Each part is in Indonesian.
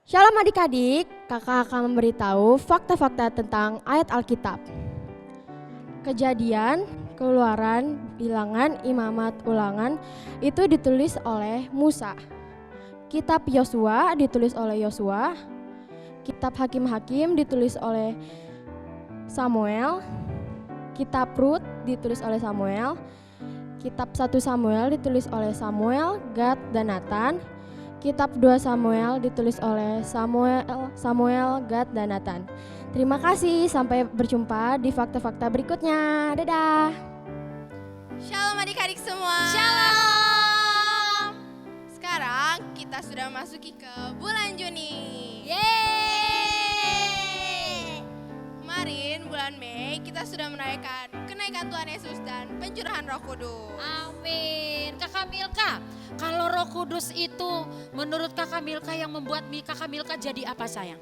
Shalom adik-adik, kakak akan memberitahu fakta-fakta tentang ayat Alkitab. Kejadian, Keluaran, Bilangan, Imamat, Ulangan itu ditulis oleh Musa. Kitab Yosua ditulis oleh Yosua. Kitab Hakim-Hakim ditulis oleh Samuel. Kitab Rut ditulis oleh Samuel. Kitab 1 Samuel ditulis oleh Samuel, Gad, dan Nathan. Kitab 2 Samuel ditulis oleh Samuel, Gad, dan Nathan. Terima kasih, sampai berjumpa di fakta-fakta berikutnya. Dadah. Shalom adik-adik semua. Shalom. Sekarang kita sudah masuki ke bulan Juni. Yeay. Kemarin bulan Mei kita sudah merayakan kenaikan Tuhan Yesus dan pencurahan Roh Kudus. Amin. Kakak Milka, kalau Roh Kudus itu menurut Kakak Milka yang membuat Kakak Milka jadi apa sayang?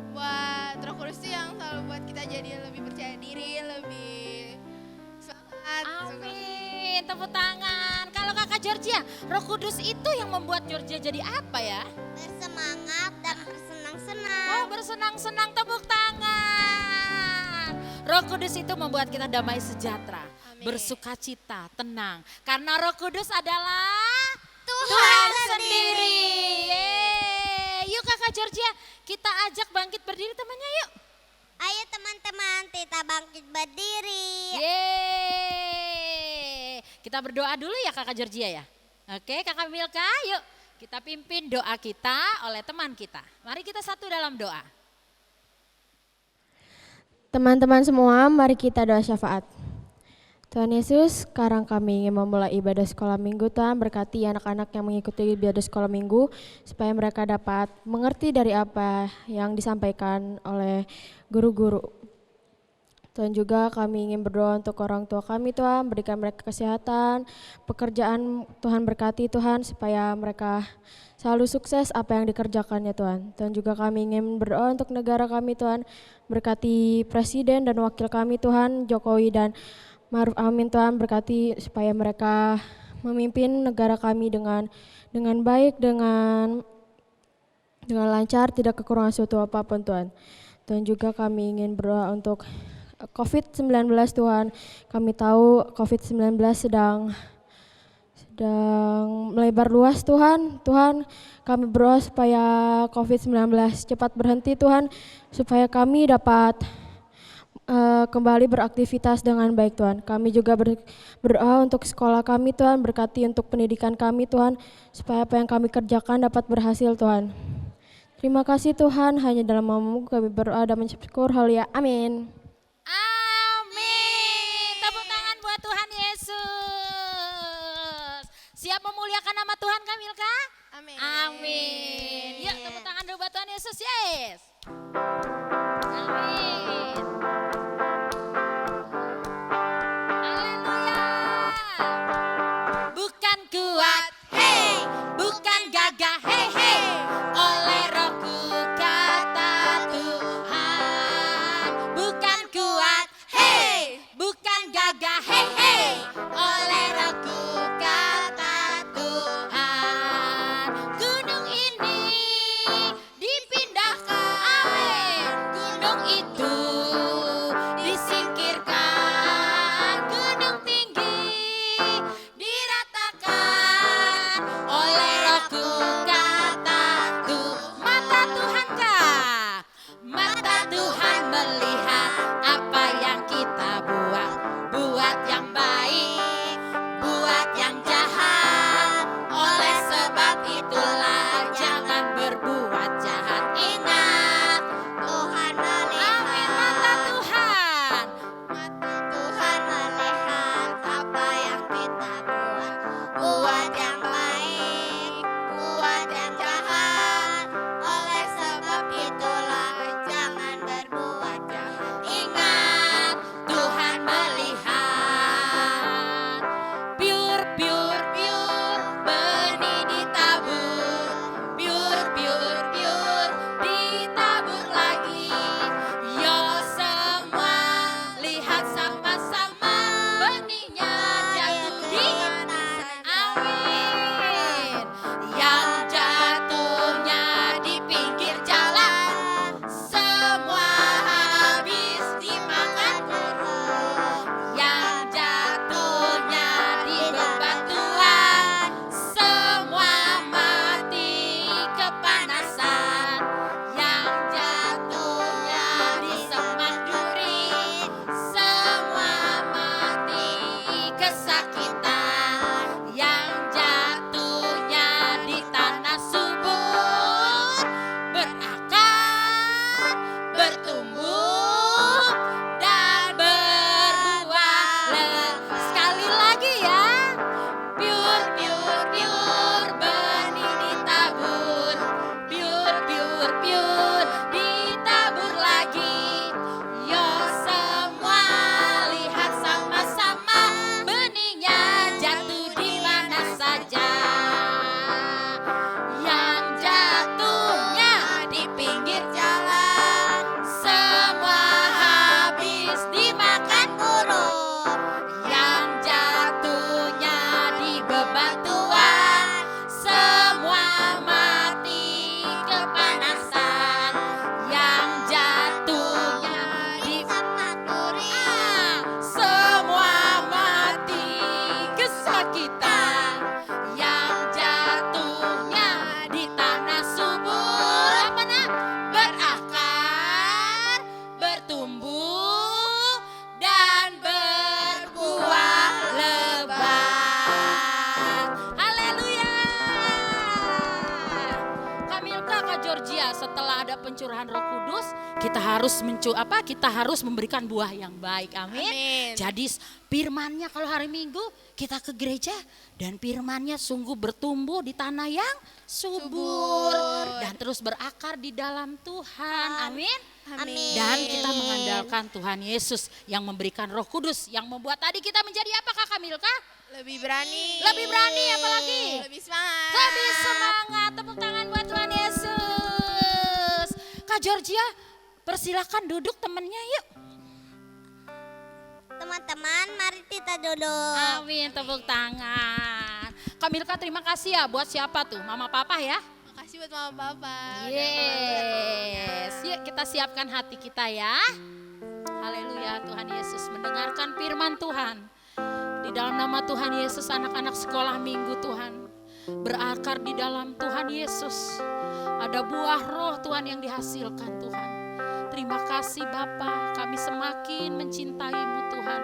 Buat Roh Kudus itu yang selalu buat kita jadi lebih percaya diri, lebih semangat. Amin. Tepuk tangan. Kalau Kakak Georgia, Roh Kudus itu yang membuat Georgia jadi apa ya? Bersemangat dan bersenang-senang. Oh, bersenang-senang. Tepuk tangan. Roh Kudus itu membuat kita damai sejahtera, Amin. bersukacita, tenang. Karena Roh Kudus adalah Tuhan sendiri. Yeay. Yuk Kakak Georgia, kita ajak bangkit berdiri temannya yuk. Ayo teman-teman, kita bangkit berdiri. Yeay. Kita berdoa dulu ya Kakak Georgia ya. Oke Kakak Milka, yuk kita pimpin doa kita oleh teman kita. Mari kita satu dalam doa. Teman-teman semua, mari kita doa syafaat. Tuhan Yesus, sekarang kami ingin memulai ibadah sekolah minggu. Tuhan, berkati anak-anak yang mengikuti ibadah sekolah minggu supaya mereka dapat mengerti dari apa yang disampaikan oleh guru-guru. Tuhan, juga kami ingin berdoa untuk orang tua kami. Tuhan, berikan mereka kesehatan, pekerjaan. Tuhan, berkati Tuhan supaya mereka selalu sukses apa yang dikerjakannya Tuhan. Tuhan, juga kami ingin berdoa untuk negara kami Tuhan. Berkati presiden dan wakil kami Tuhan, Jokowi dan Maruf Amin Tuhan, berkati supaya mereka memimpin negara kami dengan baik, dengan lancar, tidak kekurangan suatu apapun Tuhan. Tuhan, juga kami ingin berdoa untuk COVID-19 Tuhan. Kami tahu COVID-19 sedang melebar luas Tuhan. Tuhan, kami berdoa supaya COVID-19 cepat berhenti Tuhan, supaya kami dapat kembali beraktivitas dengan baik Tuhan. Kami juga berdoa untuk sekolah kami Tuhan, berkati untuk pendidikan kami Tuhan, supaya apa yang kami kerjakan dapat berhasil Tuhan. Terima kasih Tuhan, hanya dalam nama-Mu kami berdoa dan mensyukur. Haleluya, amin. Amin. Tepuk tangan buat Tuhan Yesus. Siap memuliakan nama Tuhan Kak Milka? Amin. Amin. Yuk tepuk tangan dulu buat Tuhan Yesus. Yes. Amin. Haleluya. Bukan kuat, hey, bukan gagah, hey, hey. Oleh Rohku kata Tuhan. Bukan kuat, hey, bukan gagah, hey, hey. Oleh Rohku kata Tuhan. Gunung ini dipindahkan, amin. Gunung itu Georgia, setelah ada pencurahan Roh Kudus, kita harus kita harus memberikan buah yang baik. Amin. Amin. Jadi firman-Nya kalau hari Minggu kita ke gereja dan firman-Nya sungguh bertumbuh di tanah yang subur dan terus berakar di dalam Tuhan. Amin. Amin. Dan kita mengandalkan Tuhan Yesus yang memberikan Roh Kudus yang membuat tadi kita menjadi apa Kakak Milka? Lebih berani. Lebih berani apalagi? Lebih semangat. Lebih semangat. Tepuk tangan buat Tuhan Yesus. Kak Georgia, persilakan duduk temennya yuk. Teman-teman, mari kita duduk. Amin, tepuk tangan. Kak Milka terima kasih ya buat siapa tuh? Mama papa ya? Makasih buat mama papa. Yes. Yuk kita siapkan hati kita ya. Haleluya, Tuhan Yesus mendengarkan firman Tuhan. Di dalam nama Tuhan Yesus, anak-anak sekolah minggu Tuhan berakar di dalam Tuhan Yesus. Ada buah roh Tuhan yang dihasilkan Tuhan. Terima kasih Bapa, kami semakin mencintai-Mu Tuhan.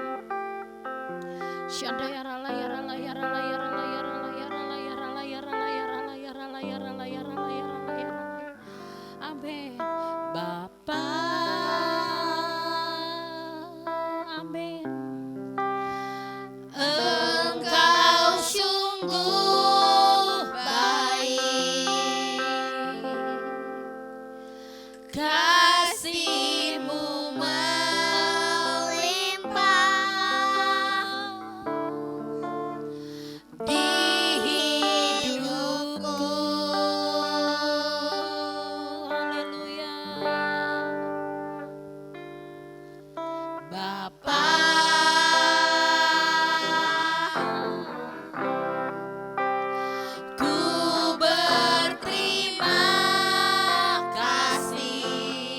Amin. Bapa, amin. Engkau sungguh baik, kasih-Mu melimpah di hidupku. Haleluya. Bapa, ku berterima kasih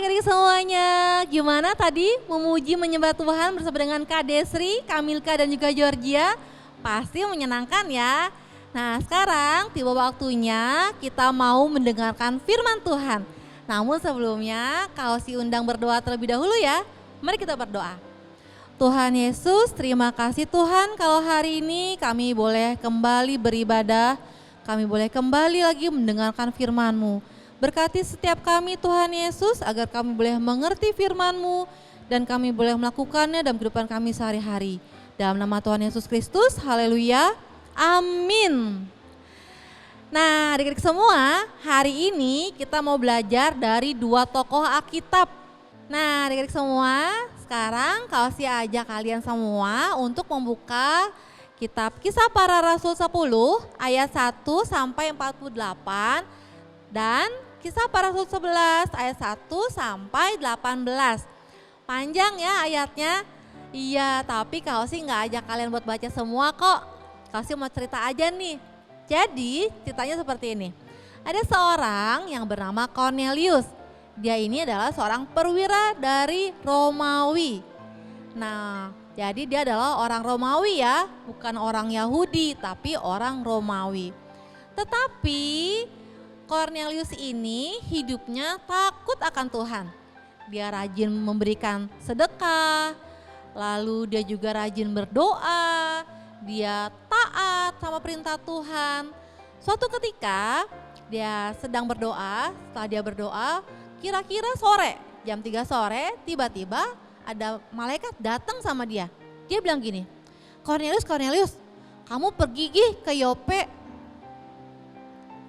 adik-adik semuanya. Gimana tadi memuji menyembah Tuhan bersama dengan Kak Desri, Kamilka dan juga Georgia? Pasti menyenangkan ya. Nah sekarang tiba waktunya kita mau mendengarkan firman Tuhan. Namun sebelumnya kau undang berdoa terlebih dahulu ya. Mari kita berdoa. Tuhan Yesus, terima kasih Tuhan kalau hari ini kami boleh kembali beribadah. Kami boleh kembali lagi mendengarkan firman-Mu. Berkati setiap kami Tuhan Yesus agar kami boleh mengerti firman-Mu dan kami boleh melakukannya dalam kehidupan kami sehari-hari. Dalam nama Tuhan Yesus Kristus, haleluya, amin. Nah adik-adik semua, hari ini kita mau belajar dari 2 tokoh Alkitab. Nah adik-adik semua, sekarang Kausi ajak kalian semua untuk membuka kitab Kisah Para Rasul 10 ayat 1 sampai 48 dan Kisah Para Rasul 11 ayat 1 sampai 18. Panjang ya ayatnya. Iya, tapi Kausi nggak ajak kalian buat baca semua kok. Kausi mau cerita aja nih. Jadi ceritanya seperti ini. Ada seorang yang bernama Cornelius. Dia ini adalah seorang perwira dari Romawi. Nah, jadi dia adalah orang Romawi ya, bukan orang Yahudi tapi orang Romawi. Tetapi Cornelius ini hidupnya takut akan Tuhan. Dia rajin memberikan sedekah, lalu dia juga rajin berdoa, dia taat sama perintah Tuhan. Suatu ketika dia sedang berdoa, setelah dia berdoa, kira-kira sore, jam 3 sore, tiba-tiba ada malaikat datang sama dia. Dia bilang gini, Cornelius, Cornelius, kamu pergi ke Yope.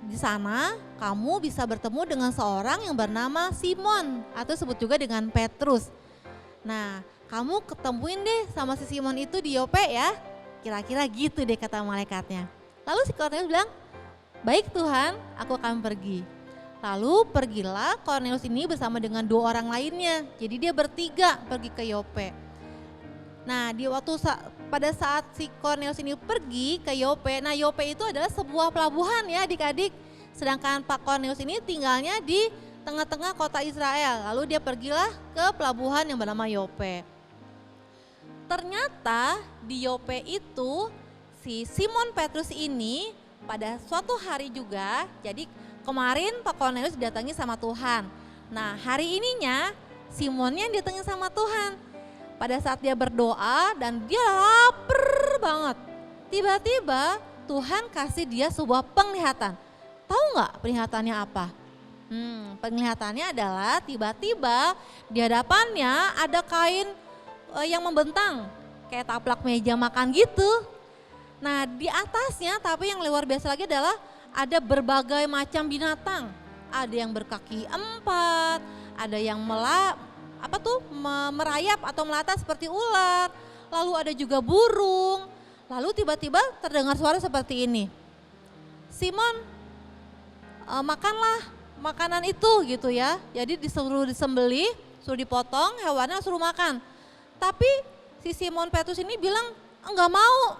Di sana kamu bisa bertemu dengan seorang yang bernama Simon atau sebut juga dengan Petrus. Nah, kamu ketemuin deh sama si Simon itu di Yope ya. Kira-kira gitu deh kata malaikatnya. Lalu si Cornelius bilang, baik Tuhan, aku akan pergi. Lalu pergilah Cornelius ini bersama dengan 2 orang lainnya. Jadi dia bertiga pergi ke Yope. Nah, pada saat si Cornelius ini pergi ke Yope, nah Yope itu adalah sebuah pelabuhan ya adik-adik. Sedangkan Pak Cornelius ini tinggalnya di tengah-tengah kota Israel. Lalu dia pergilah ke pelabuhan yang bernama Yope. Ternyata di Yope itu si Simon Petrus ini pada suatu hari juga, jadi kemarin Pak Cornelius didatangi sama Tuhan. Nah hari ininya Simonnya yang didatangi sama Tuhan. Pada saat dia berdoa dan dia lapar banget. Tiba-tiba Tuhan kasih dia sebuah penglihatan. Tahu nggak penglihatannya apa? Penglihatannya adalah tiba-tiba di hadapannya ada kain yang membentang. Kayak taplak meja makan gitu. Nah di atasnya tapi yang luar biasa lagi adalah ada berbagai macam binatang. Ada yang berkaki 4, ada yang merayap atau melata seperti ular, lalu ada juga burung, lalu tiba-tiba terdengar suara seperti ini, Simon makanlah makanan itu gitu ya. Jadi disuruh disembelih, suruh dipotong, hewannya suruh makan. Tapi si Simon Petrus ini bilang enggak mau,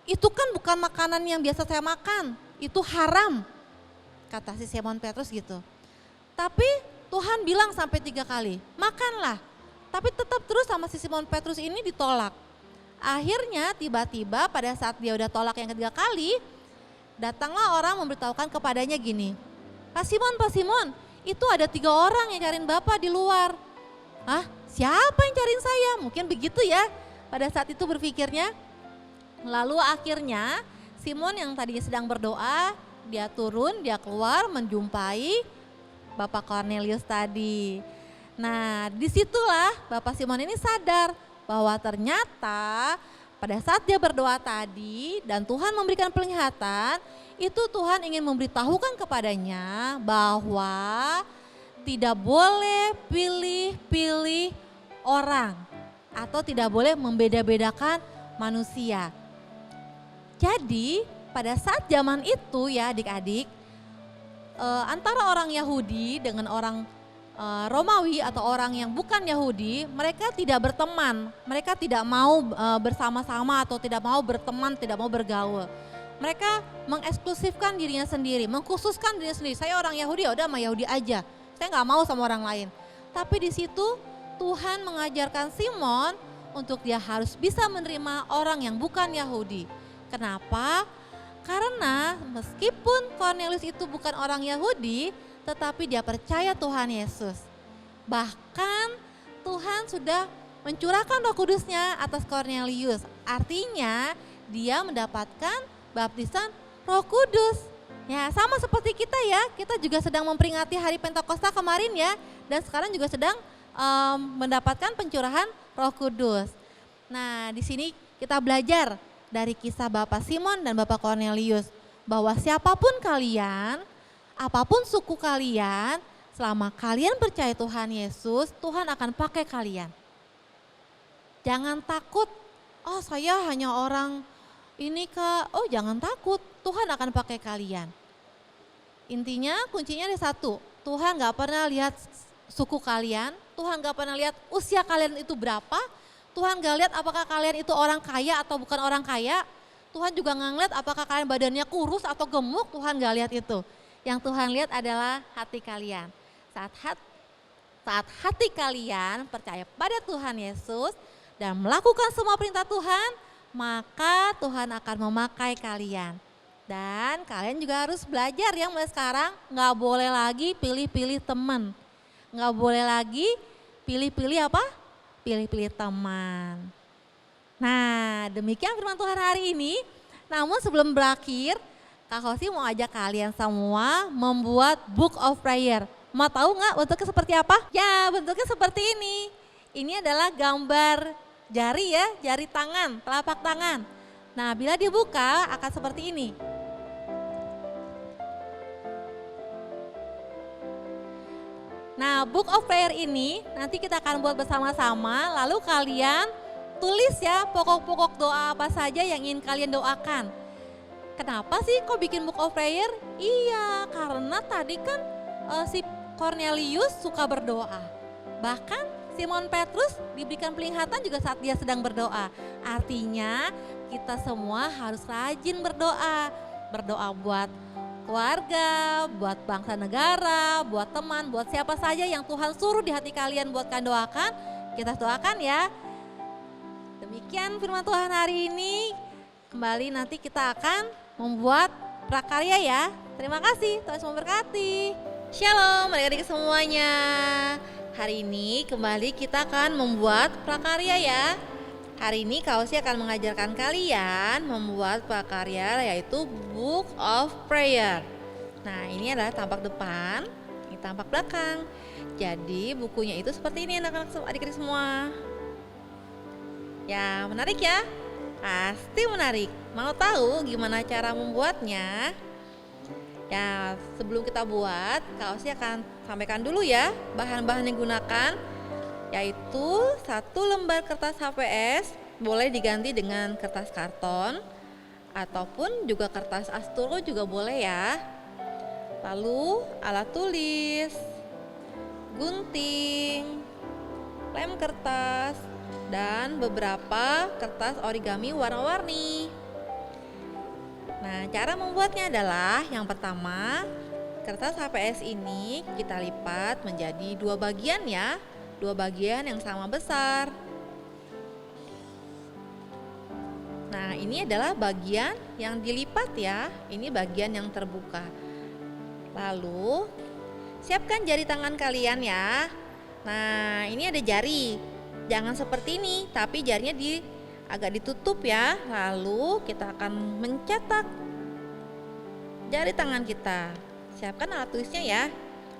itu kan bukan makanan yang biasa saya makan, itu haram, kata si Simon Petrus gitu. Tapi Tuhan bilang sampai 3 kali, makanlah. Tapi tetap terus sama si Simon Petrus ini ditolak. Akhirnya tiba-tiba pada saat dia udah tolak yang ketiga kali, datanglah orang memberitahukan kepadanya gini, Pak Simon, itu ada 3 orang yang cariin Bapak di luar. Hah? Siapa yang cariin saya? Mungkin begitu ya pada saat itu berpikirnya. Lalu akhirnya Simon yang tadinya sedang berdoa, dia turun, dia keluar menjumpai Bapak Cornelius tadi. Nah disitulah Bapak Simon ini sadar bahwa ternyata pada saat dia berdoa tadi dan Tuhan memberikan penglihatan, itu Tuhan ingin memberitahukan kepadanya bahwa tidak boleh pilih-pilih orang atau tidak boleh membeda-bedakan manusia. Jadi pada saat zaman itu ya adik-adik, antara orang Yahudi dengan orang Romawi atau orang yang bukan Yahudi, mereka tidak berteman, mereka tidak mau bersama-sama atau tidak mau berteman, tidak mau bergaul. Mereka mengeksklusifkan dirinya sendiri, mengkhususkan dirinya sendiri. Saya orang Yahudi, ya udah sama Yahudi aja, saya nggak mau sama orang lain. Tapi di situ Tuhan mengajarkan Simon untuk dia harus bisa menerima orang yang bukan Yahudi. Kenapa? Karena meskipun Cornelius itu bukan orang Yahudi, tetapi dia percaya Tuhan Yesus. Bahkan Tuhan sudah mencurahkan Roh Kudus-Nya atas Cornelius. Artinya dia mendapatkan baptisan Roh Kudus. Ya, sama seperti kita ya, kita juga sedang memperingati hari Pentakosta kemarin ya, dan sekarang juga sedang mendapatkan pencurahan Roh Kudus. Nah, di sini kita belajar dari kisah Bapak Simon dan Bapak Cornelius bahwa siapapun kalian, apapun suku kalian, selama kalian percaya Tuhan Yesus, Tuhan akan pakai kalian. Jangan takut, oh saya hanya orang ini Kak, oh jangan takut, Tuhan akan pakai kalian. Intinya kuncinya ada satu, Tuhan gak pernah lihat suku kalian, Tuhan gak pernah lihat usia kalian itu berapa, Tuhan gak lihat apakah kalian itu orang kaya atau bukan orang kaya, Tuhan juga gak ngeliat apakah kalian badannya kurus atau gemuk, Tuhan gak lihat itu. Yang Tuhan lihat adalah hati kalian. Saat hati kalian percaya pada Tuhan Yesus dan melakukan semua perintah Tuhan, maka Tuhan akan memakai kalian. Dan kalian juga harus belajar ya mulai sekarang, gak boleh lagi pilih-pilih teman. Gak boleh lagi pilih-pilih apa? Pilih-pilih teman. Nah, demikian firman Tuhan hari ini. Namun sebelum berakhir, Kak Hosi mau ajak kalian semua membuat Book of Prayer. Mau tahu nggak bentuknya seperti apa? Ya, bentuknya seperti ini. Ini adalah gambar jari ya, jari tangan, telapak tangan. Nah, bila dibuka akan seperti ini. Nah, Book of Prayer ini nanti kita akan buat bersama-sama, lalu kalian tulis ya pokok-pokok doa apa saja yang ingin kalian doakan. Kenapa sih kok bikin Book of Prayer? Iya, karena tadi kan si Cornelius suka berdoa. Bahkan Simon Petrus diberikan penglihatan juga saat dia sedang berdoa. Artinya kita semua harus rajin berdoa. Berdoa buat keluarga, buat bangsa negara, buat teman, buat siapa saja yang Tuhan suruh di hati kalian buat kalian doakan. Kita doakan ya. Demikian firman Tuhan hari ini. Kembali nanti kita akan membuat prakarya ya. Terima kasih, Tuhan Yesus memberkati. Shalom adik-adik semuanya. Hari ini kembali kita akan membuat prakarya ya. Hari ini Kak Osi akan mengajarkan kalian membuat prakarya yaitu Book of Prayer. Nah, ini adalah tampak depan, ini tampak belakang. Jadi bukunya itu seperti ini anak-anak adik-adik semua. Ya, menarik ya? Pasti menarik. Mau tahu gimana cara membuatnya? Ya, sebelum kita buat, Kak Osi akan sampaikan dulu ya bahan-bahan yang digunakan, yaitu 1 lembar kertas HVS, boleh diganti dengan kertas karton ataupun juga kertas astro juga boleh ya. Lalu alat tulis, gunting, lem kertas, dan beberapa kertas origami warna-warni. Nah, cara membuatnya adalah yang pertama, kertas HVS ini kita lipat menjadi 2 bagian ya, 2 bagian yang sama besar. Nah, ini adalah bagian yang dilipat ya, ini bagian yang terbuka. Lalu, siapkan jari tangan kalian ya. Nah, ini ada jari, jangan seperti ini, tapi jarinya agak ditutup ya. Lalu kita akan mencetak jari tangan kita. Siapkan alat tulisnya ya.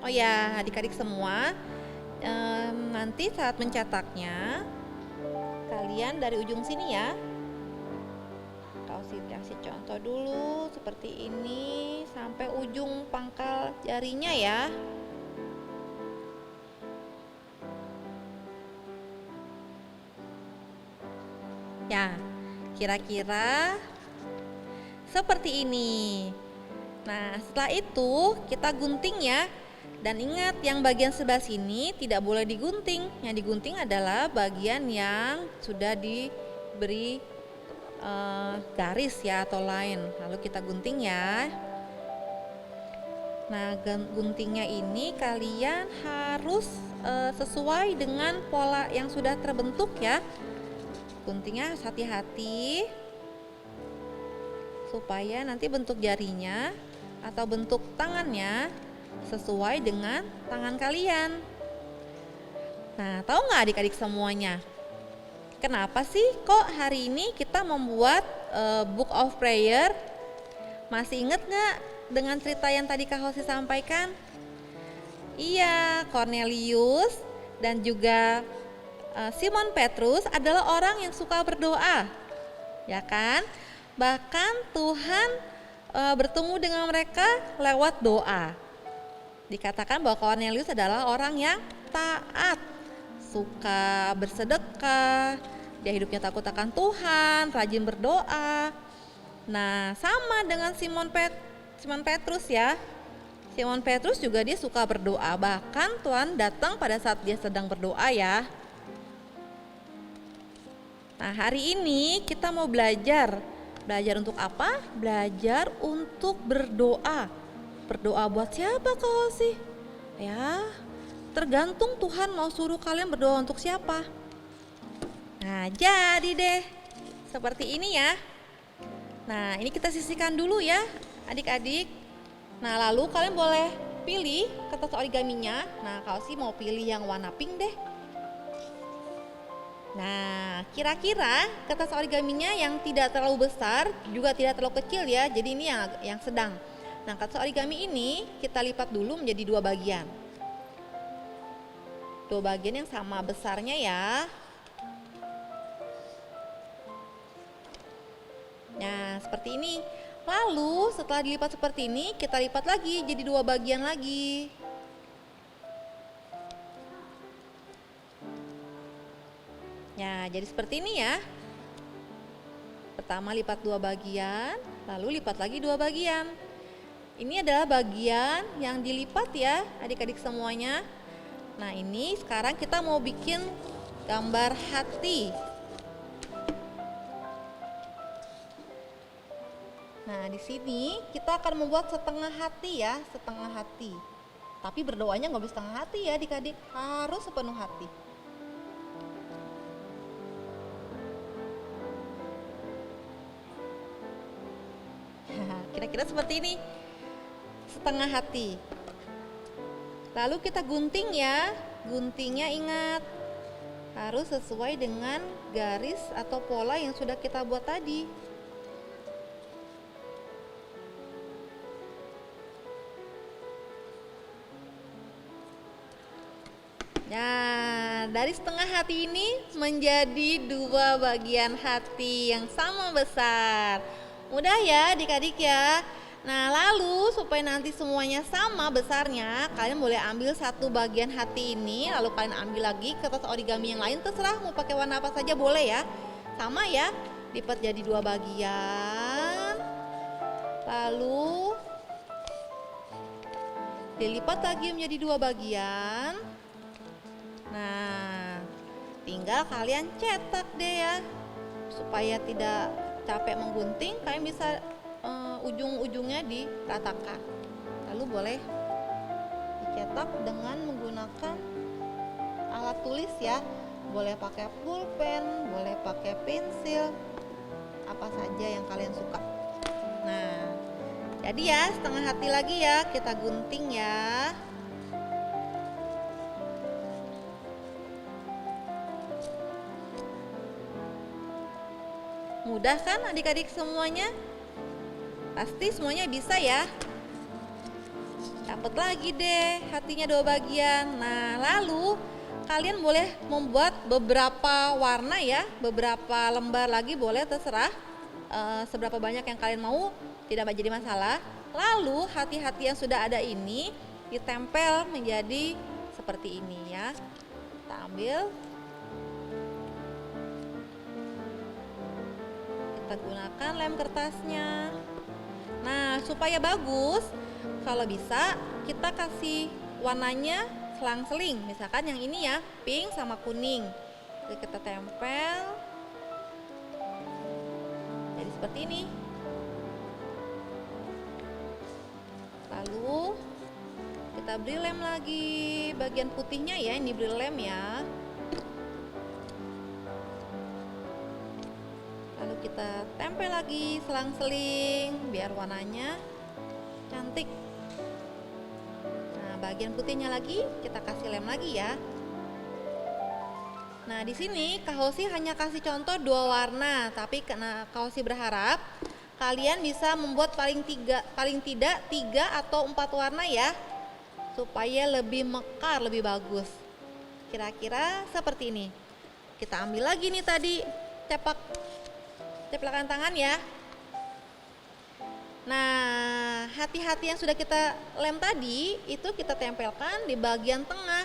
Oh ya, adik-adik semua, nanti saat mencetaknya kalian dari ujung sini ya. Kasih contoh dulu seperti ini sampai ujung pangkal jarinya ya. Ya, kira-kira seperti ini. Nah, setelah itu kita gunting ya. Dan ingat yang bagian sebelah sini tidak boleh digunting. Yang digunting adalah bagian yang sudah diberi garis ya atau line. Lalu kita gunting ya. Nah, guntingnya ini kalian harus sesuai dengan pola yang sudah terbentuk ya. Guntingnya harus hati-hati supaya nanti bentuk jarinya atau bentuk tangannya sesuai dengan tangan kalian. Nah, tahu nggak adik-adik semuanya? Kenapa sih kok hari ini kita membuat Book of Prayer? Masih inget nggak dengan cerita yang tadi Kak Hosi sampaikan? Iya, Cornelius dan juga Simon Petrus adalah orang yang suka berdoa, ya kan? Bahkan Tuhan bertemu dengan mereka lewat doa. Dikatakan bahwa Cornelius adalah orang yang taat, suka bersedekah, dia hidupnya takut akan Tuhan, rajin berdoa. Nah, sama dengan Simon Petrus ya. Simon Petrus juga dia suka berdoa, bahkan Tuhan datang pada saat dia sedang berdoa ya. Nah, hari ini kita mau belajar untuk apa? Belajar untuk berdoa. Berdoa buat siapa kau sih? Ya, tergantung Tuhan mau suruh kalian berdoa untuk siapa. Nah, jadi deh seperti ini ya. Nah, ini kita sisihkan dulu ya adik-adik. Nah, lalu kalian boleh pilih kertas origaminya. Nah, kalau sih mau pilih yang warna pink deh. Nah, kira-kira kertas origaminya yang tidak terlalu besar, juga tidak terlalu kecil ya. Jadi ini yang sedang. Nah, kertas origami ini kita lipat dulu menjadi dua bagian. Dua bagian yang sama besarnya ya. Nah, seperti ini. Lalu setelah dilipat seperti ini, kita lipat lagi jadi dua bagian lagi. Ya, jadi seperti ini ya. Pertama lipat dua bagian, lalu lipat lagi dua bagian. Ini adalah bagian yang dilipat ya adik-adik semuanya. Nah, ini sekarang kita mau bikin gambar hati. Nah, di sini kita akan membuat setengah hati ya, setengah hati. Tapi berdoanya nggak bisa setengah hati ya adik-adik, harus sepenuh hati. Kira-kira seperti ini, setengah hati. Lalu kita gunting ya, guntingnya ingat harus sesuai dengan garis atau pola yang sudah kita buat tadi. Nah, dari setengah hati ini menjadi dua bagian hati yang sama besar. Mudah ya adik-adik ya. Nah, lalu supaya nanti semuanya sama besarnya, kalian boleh ambil satu bagian hati ini, lalu kalian ambil lagi kertas origami yang lain, terserah mau pakai warna apa saja boleh ya. Sama ya, lipat jadi dua bagian. Lalu dilipat lagi menjadi dua bagian. Nah, tinggal kalian cetak deh ya, supaya tidak capek menggunting, kalian bisa ujung-ujungnya diratakan. Lalu boleh dicetak dengan menggunakan alat tulis ya, boleh pakai pulpen, boleh pakai pensil, apa saja yang kalian suka. Nah, jadi ya setengah hati lagi ya, kita gunting ya. Mudah kan adik-adik semuanya? Pasti semuanya bisa ya. Dapat lagi deh hatinya dua bagian. Nah, lalu kalian boleh membuat beberapa warna ya, beberapa lembar lagi boleh, terserah seberapa banyak yang kalian mau, tidak jadi masalah. Lalu hati-hati yang sudah ada ini ditempel menjadi seperti ini ya. Kita ambil, kita gunakan lem kertasnya. Nah, supaya bagus, kalau bisa kita kasih warnanya selang-seling. Misalkan yang ini ya, pink sama kuning. Jadi kita tempel. Jadi seperti ini. Lalu Kita beri lem lagi bagian putihnya ya, ini beri lem ya. Lalu kita tempel lagi selang-seling biar warnanya cantik. Nah, bagian putihnya lagi kita kasih lem lagi ya. Nah, di sini Kak Hosi hanya kasih contoh 2 warna, tapi karena Kak Hosi berharap kalian bisa membuat paling tidak 3 atau 4 warna ya, supaya lebih mekar, lebih bagus. Kira-kira seperti ini. Kita ambil lagi nih tadi ceplakan tangan ya. Nah, hati-hati yang sudah kita lem tadi itu kita tempelkan di bagian tengah.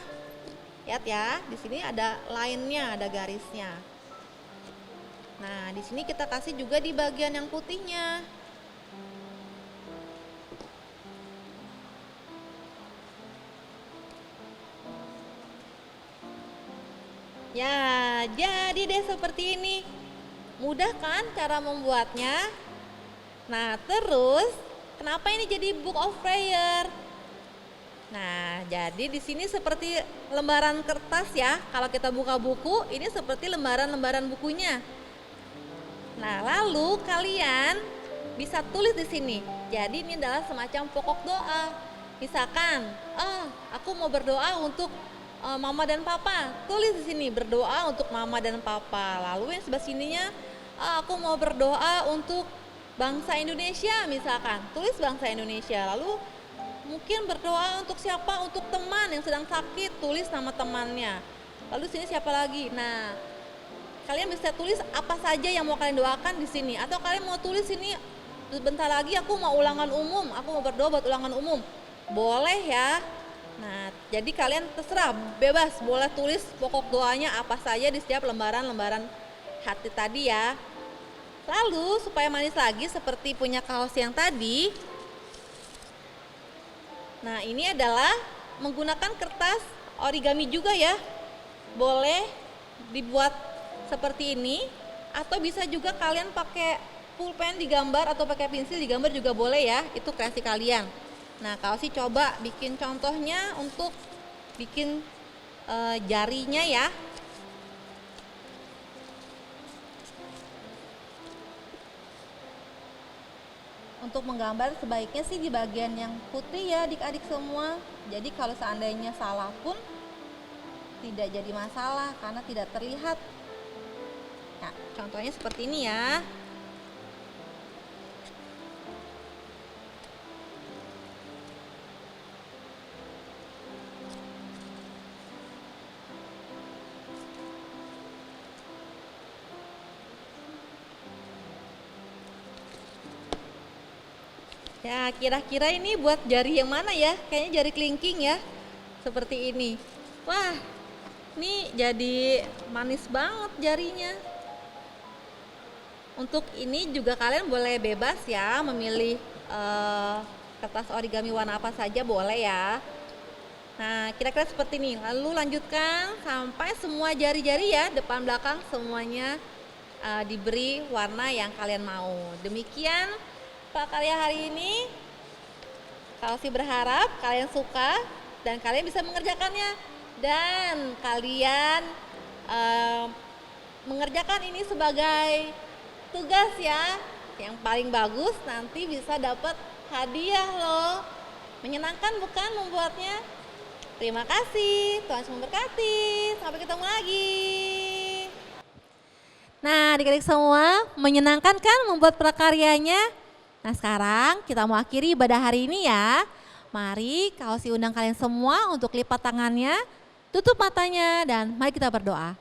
Lihat ya, di sini ada line-nya, ada garisnya. Nah, di sini kita kasih juga di bagian yang putihnya. Ya, jadi deh seperti ini. Mudah kan cara membuatnya? Nah, terus kenapa ini jadi book of prayer? Nah, jadi di sini seperti lembaran kertas ya. Kalau kita buka buku, ini seperti lembaran-lembaran bukunya. Nah, lalu kalian bisa tulis di sini. Jadi ini adalah semacam pokok doa. Misalkan, aku mau berdoa untuk mama dan papa. Tulis di sini berdoa untuk mama dan papa. Lalu yang sebelah sininya, aku mau berdoa untuk bangsa Indonesia misalkan. Tulis bangsa Indonesia. Lalu mungkin berdoa untuk siapa? Untuk teman yang sedang sakit, tulis nama temannya. Lalu sini siapa lagi? Nah, kalian bisa tulis apa saja yang mau kalian doakan di sini. Atau kalian mau tulis sini, bentar lagi aku mau ulangan umum, aku mau berdoa buat ulangan umum. Boleh ya. Nah, jadi kalian terserah, bebas, boleh tulis pokok doanya apa saja di setiap lembaran-lembaran hati tadi ya. Lalu supaya manis lagi seperti punya kaos yang tadi. Nah, ini adalah menggunakan kertas origami juga ya. Boleh dibuat seperti ini atau bisa juga kalian pakai pulpen digambar atau pakai pensil digambar juga boleh ya. Itu kreasi kalian. Nah, kalau sih coba bikin contohnya untuk bikin jarinya ya. Untuk menggambar sebaiknya sih di bagian yang putih ya adik-adik semua. Jadi kalau seandainya salah pun tidak jadi masalah karena tidak terlihat. Nah, contohnya seperti ini ya. Ya, kira-kira ini buat jari yang mana ya? Kayaknya jari kelingking ya. Seperti ini. Wah, ini jadi manis banget jarinya. Untuk ini juga kalian boleh bebas ya memilih kertas origami warna apa saja boleh ya. Nah, kira-kira seperti ini. Lalu lanjutkan sampai semua jari-jari ya, depan belakang semuanya diberi warna yang kalian mau. Demikian karya hari ini. Kalau sih berharap kalian suka dan kalian bisa mengerjakannya dan kalian mengerjakan ini sebagai tugas ya. Yang paling bagus nanti bisa dapat hadiah loh. Menyenangkan bukan membuatnya? Terima kasih, Tuhan Yesus memberkati. Sampai ketemu lagi. Nah, adik-adik semua, menyenangkan kan membuat prakaryanya? Nah, sekarang kita mau akhiri ibadah hari ini ya. Mari Kak Hosi undang kalian semua untuk lipat tangannya, tutup matanya dan mari kita berdoa.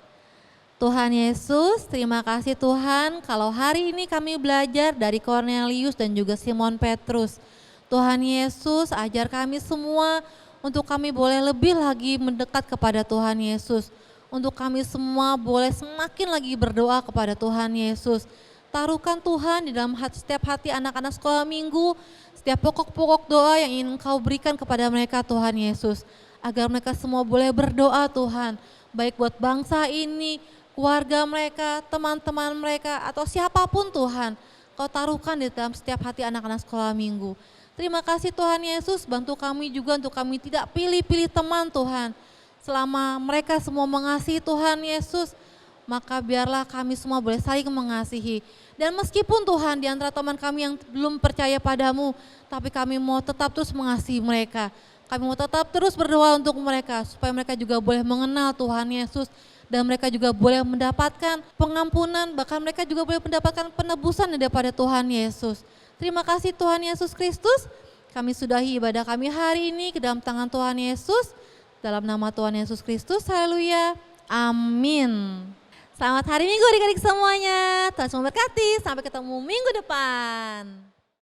Tuhan Yesus, terima kasih Tuhan kalau hari ini kami belajar dari Cornelius dan juga Simon Petrus. Tuhan Yesus, ajar kami semua untuk kami boleh lebih lagi mendekat kepada Tuhan Yesus. Untuk kami semua boleh semakin lagi berdoa kepada Tuhan Yesus. Taruhkan Tuhan di dalam setiap hati anak-anak sekolah minggu, setiap pokok-pokok doa yang ingin Engkau berikan kepada mereka Tuhan Yesus. Agar mereka semua boleh berdoa Tuhan, baik buat bangsa ini, keluarga mereka, teman-teman mereka, atau siapapun Tuhan. Kau taruhkan di dalam setiap hati anak-anak sekolah minggu. Terima kasih Tuhan Yesus, bantu kami juga untuk kami tidak pilih-pilih teman Tuhan. Selama mereka semua mengasihi Tuhan Yesus, maka biarlah kami semua boleh saling mengasihi. Dan meskipun Tuhan di antara teman kami yang belum percaya padamu, tapi kami mau tetap terus mengasihi mereka. Kami mau tetap terus berdoa untuk mereka, supaya mereka juga boleh mengenal Tuhan Yesus. Dan mereka juga boleh mendapatkan pengampunan, bahkan mereka juga boleh mendapatkan penebusan daripada Tuhan Yesus. Terima kasih Tuhan Yesus Kristus, kami sudahi ibadah kami hari ini ke dalam tangan Tuhan Yesus. Dalam nama Tuhan Yesus Kristus, haleluya, amin. Selamat hari Minggu adik-adik semuanya, Tuhan memberkati, sampai ketemu minggu depan.